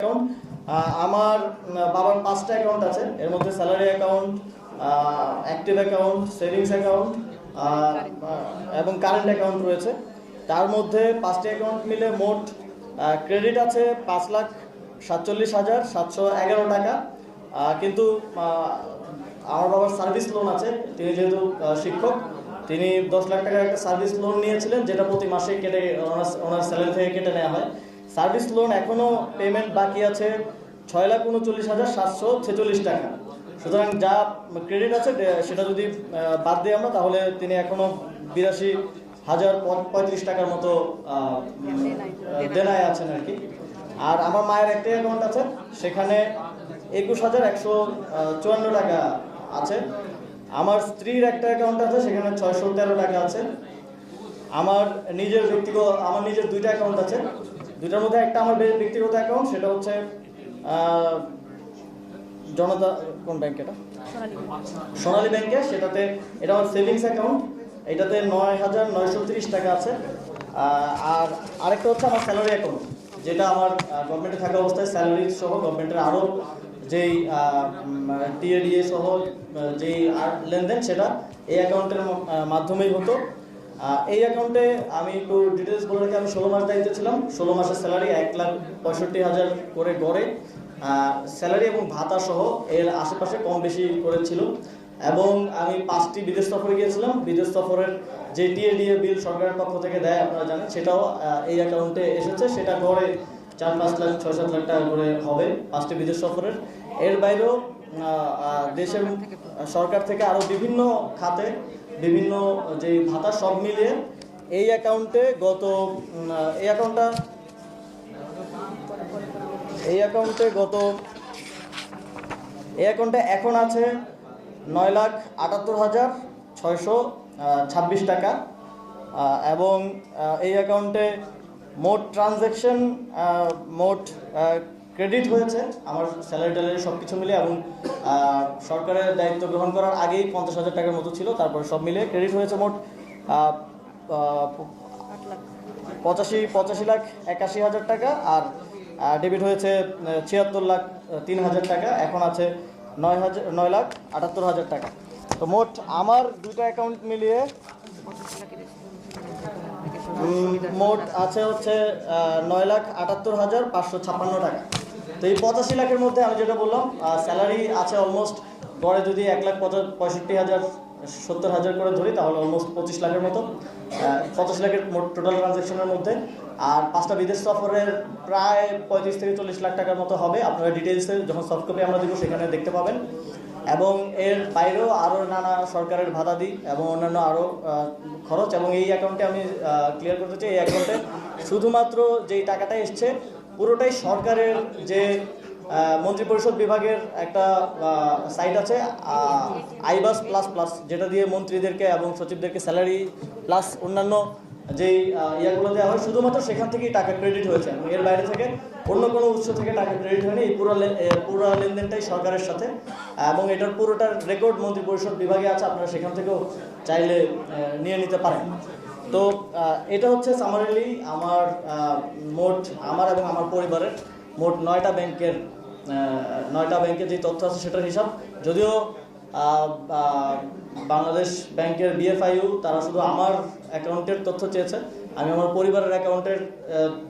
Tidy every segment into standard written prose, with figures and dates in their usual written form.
Account আমার বাবার 5টা অ্যাকাউন্ট আছে। এর মধ্যে salary account, active account, savings account এবং কারেন্ট অ্যাকাউন্ট রয়েছে। তার মধ্যে 5টি অ্যাকাউন্ট মিলে মোট ক্রেডিট আছে 5,47,711 টাকা। কিন্তু আমার বাবার সার্ভিস লোন আছে। তিনি যেহেতু শিক্ষক, তিনি 10 লাখ টাকার একটা সার্ভিস লোন নিয়েছিলেন, যেটা প্রতি মাসে কেটে ওনার স্যালারি থেকে কেটে নেওয়া হয়। সার্ভিস লোন এখনও পেমেন্ট বাকি আছে 6,39,746 টাকা। সুতরাং যা ক্রেডিট আছে সেটা যদি বাদ দিই আমরা, তাহলে তিনি এখনও 82,035 টাকার মতো দেনায় আছেন আর কি। আর আমার মায়ের একটা অ্যাকাউন্ট আছে, সেখানে 21,154 টাকা আছে। আমার স্ত্রীর একটা অ্যাকাউন্ট আছে, সেখানে 613 টাকা আছে। আমার নিজের 2টা অ্যাকাউন্ট আছে। দুটার মধ্যে একটা আমার ব্যক্তিগত অ্যাকাউন্ট, সেটা হচ্ছে জনতা কোন ব্যাংক, এটা সোনালী ব্যাংকে। এটা আমার সেভিংস অ্যাকাউন্ট, এটাতে 9,930 টাকা আছে। আর আরেকটা হচ্ছে আমার স্যালারি অ্যাকাউন্ট, যেটা আমার গভর্নমেন্টে থাকা অবস্থায় স্যালারি সহ গভর্নমেন্টের আরও যেই টিএডিএ সহ যেই লেনদেন, সেটা এই অ্যাকাউন্টের মাধ্যমেই হতো। এই অ্যাকাউন্টে আমি একটু ডিটেলস বলে রাখি। আমি 16 মাস দায়িত্বে ছিলাম। 16 মাসের স্যালারি 1,65,000 করে গড়ে স্যালারি এবং ভাতা সহ এর আশেপাশে কম বেশি করেছিল। এবং আমি 5টি বিদেশ সফরে গিয়েছিলাম। বিদেশ সফরের যে টিএডিএ বিল সরকারের পক্ষ থেকে দেয়, আপনারা জানেন, সেটাও এই অ্যাকাউন্টে এসেছে। সেটা গড়ে 4-5 লাখ 6-7 লাখ টাকা করে হবে 5টি বিদেশ সফরের। এর বাইরেও দেশের সরকার থেকে আরও বিভিন্ন খাতে বিভিন্ন যে ভাতা সব মিলিয়ে এই অ্যাকাউন্টে এখন আছে 9,78,626 টাকা। এবং এই অ্যাকাউন্টে মোট ট্রানজ্যাকশন, মোট ক্রেডিট হয়েছে আমার স্যালারি ট্যালারি সব কিছু মিলে, এবং সরকারের দায়িত্ব গ্রহণ করার আগেই 50,000 টাকার মতো ছিল। তারপরে সব মিলে ক্রেডিট হয়েছে মোট 85,81,000 টাকা। আর ডেবিট হয়েছে 76,03,000 টাকা। এখন আছে 9,78,000 টাকা। তো মোট আমার 2টা অ্যাকাউন্ট মিলিয়ে মোট আছে হচ্ছে 9,78,556 টাকা। তো এই 85 লাখের মধ্যে আমি যেটা বললাম, স্যালারি আছে অলমোস্ট গড়ে যদি 1,65,000-70,000 করে ধরি, তাহলে অলমোস্ট 25 লাখের মতো, 85 লাখের মোট টোটাল ট্রানজ্যাকশনের মধ্যে। আর 5টা বিদেশ সফরের প্রায় 35-40 লাখ টাকার মতো হবে। আপনারা ডিটেলসে যখন সফট কপি আমরা দিব, সেখানে দেখতে পাবেন। এবং এর বাইরেও আরও নানা সরকারের ভাতাদি এবং অন্যান্য আরও খরচ। এবং এই অ্যাকাউন্টে আমি ক্লিয়ার করতে চাই, এই অ্যাকাউন্টে শুধুমাত্র যেই টাকাটা এসছে পুরোটাই সরকারের যে মন্ত্রিপরিষদ বিভাগের একটা সাইট আছে, আইবাস প্লাস প্লাস, যেটা দিয়ে মন্ত্রীদেরকে এবং সচিবদেরকে স্যালারি প্লাস অন্যান্য যেই ইয়াগুলো দেওয়া হয়, শুধুমাত্র সেখান থেকেই টাকা ক্রেডিট হয়েছে। এবং এর বাইরে থেকে অন্য কোনো উৎস থেকে টাকা ক্রেডিট হয়নি। এই পুরো লেনদেনটাই সরকারের সাথে, এবং এটার পুরোটার রেকর্ড মন্ত্রিপরিষদ বিভাগে আছে। আপনারা সেখান থেকেও চাইলে নিয়ে নিতে পারেন। তো এটা হচ্ছে সামারিলি আমার এবং আমার পরিবারের মোট 9টা ব্যাংকের যে তথ্য আছে সেটার হিসাব। যদিও বাংলাদেশ ব্যাংকের BFIU তারা শুধু আমার অ্যাকাউন্টের তথ্য চেয়েছে, আমি আমার পরিবারের অ্যাকাউন্টের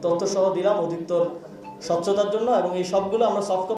তথ্য সহ দিলাম অধিকতর স্বচ্ছতার জন্য। এবং এই সবগুলো আমরা সফট